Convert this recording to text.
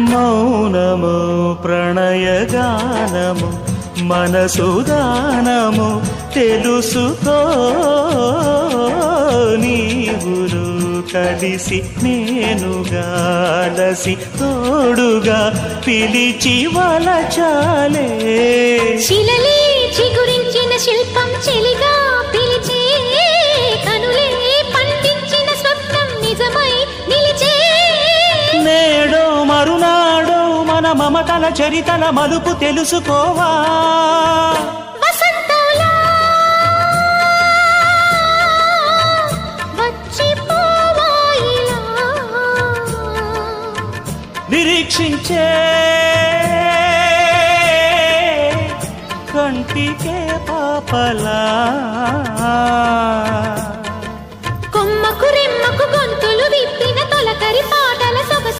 మౌనము ప్రణయగానము మనసుదానము తెలుసుకో నీవురు కలిసి నేనుగాలసి తోడుగా పిలిచి వలచాలే శిలలే చిగురించిన శిల్పం చెలిగా పిలిచే కనులే పండించిన స్వప్నం నిజమై నిలిచే నేడో మరునాడో మన మమతల చరితల మలుపు తెలుసుకోవా వసంతంలా వచ్చిపోవాయిలా నిరీక్షించే కంటికే పాపలా కొమ్మకు రెమ్మకు గొంతులు విప్పిన తొలకరి